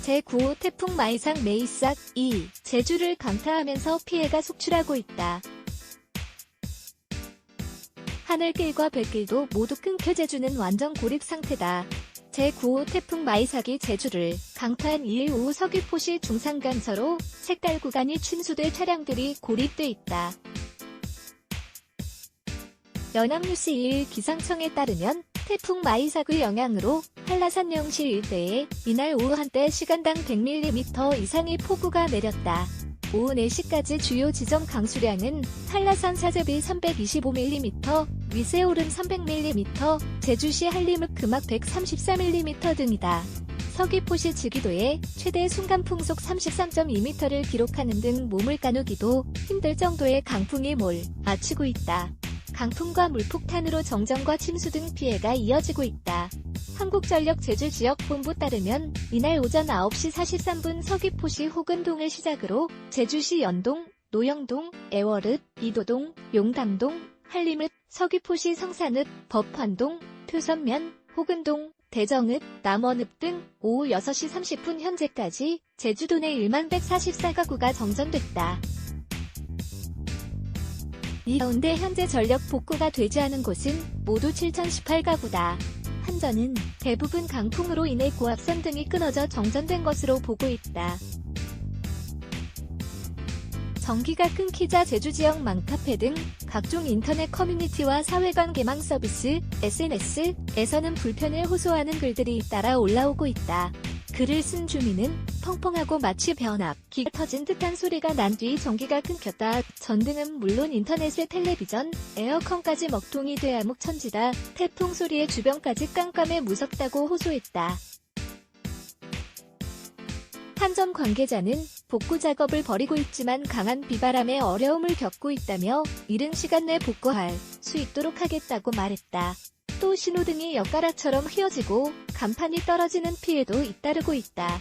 제9호 태풍 마이삭 메이삭2 제주를 강타하면서 피해가 속출하고 있다. 하늘길과 뱃길도 모두 끊겨 제주는 완전 고립 상태다. 제9호 태풍 마이삭이 제주를 강타한 2일 오후 서귀포시 중산간서로 색달 구간이 침수돼 차량들이 고립돼 있다. 연합뉴스 2일 기상청에 따르면 태풍 마이삭의 영향으로 한라산 영시 일대에 이날 오후 한때 시간당 100mm 이상의 폭우가 내렸다. 오후 4시까지 주요 지점 강수량은 한라산 사제비 325mm, 위세오름 300mm, 제주시 한림읍 금악 134mm 등이다. 서귀포시 지기도에 최대 순간풍속 33.2m를 기록하는 등 몸을 가누기도 힘들 정도의 강풍이 몰아치고 있다. 강풍과 물폭탄으로 정전과 침수 등 피해가 이어지고 있다. 한국전력 제주지역본부 따르면 이날 오전 9시 43분 서귀포시 호근동을 시작으로 제주시 연동, 노영동, 애월읍, 이도동, 용담동, 한림읍, 서귀포시 성산읍, 법환동, 표선면, 호근동, 대정읍, 남원읍 등 오후 6시 30분 현재까지 제주도 내 1만 144가구가 정전됐다. 이 가운데 현재 전력 복구가 되지 않은 곳은 모두 7,018가구다. 한전은 대부분 강풍으로 인해 고압선 등이 끊어져 정전된 것으로 보고 있다. 전기가 끊기자 제주지역 맘카페 등 각종 인터넷 커뮤니티와 사회관계망 서비스, SNS에서는 불편을 호소하는 글들이 잇따라 올라오고 있다. 글을 쓴 주민은 펑펑하고 마치 변압기가 터진 듯한 소리가 난 뒤 전기가 끊겼다. 전등은 물론 인터넷에 텔레비전, 에어컨까지 먹통이 돼 암흑천지다. 태풍 소리에 주변까지 깜깜해 무섭다고 호소했다. 한전 관계자는 복구 작업을 벌이고 있지만 강한 비바람에 어려움을 겪고 있다며 이른 시간 내 복구할 수 있도록 하겠다고 말했다. 또 신호등이 엿가락처럼 휘어지고 간판이 떨어지는 피해도 잇따르고 있다.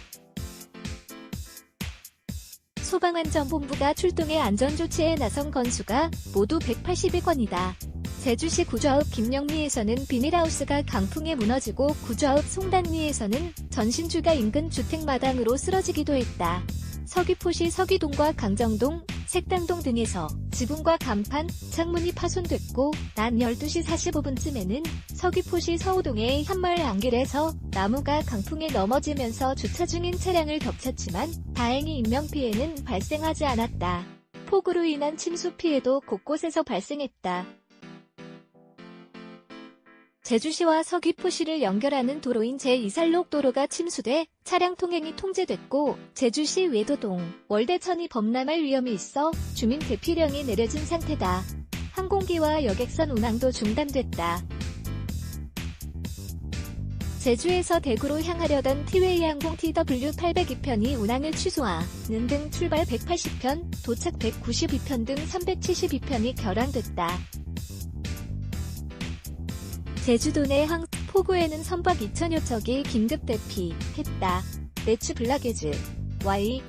소방안전본부가 출동해 안전조치에 나선 건수가 모두 182건이다. 제주시 구좌읍 김영리에서는 비닐하우스가 강풍에 무너지고 구좌읍 송단리에서는 전신주가 인근 주택마당으로 쓰러지기도 했다. 서귀포시 서귀동과 강정동, 색당동 등에서 지붕과 간판, 창문이 파손됐고 낮 12시 45분쯤에는 서귀포시 서호동의 한마을 안길에서 나무가 강풍에 넘어지면서 주차 중인 차량을 덮쳤지만 다행히 인명피해는 발생하지 않았다. 폭우로 인한 침수 피해도 곳곳에서 발생했다. 제주시와 서귀포시를 연결하는 도로인 제2살록 도로가 침수돼 차량 통행이 통제됐고 제주시 외도동, 월대천이 범람할 위험이 있어 주민 대피령이 내려진 상태다. 항공기와 여객선 운항도 중단됐다. 제주에서 대구로 향하려던 티웨이 항공 TW802편이 운항을 취소하는 등 출발 180편, 도착 192편 등 372편이 결항됐다. 제주도 내 폭우에는 선박 2,000여 척이 긴급 대피했다. 매추 블라게즈 Y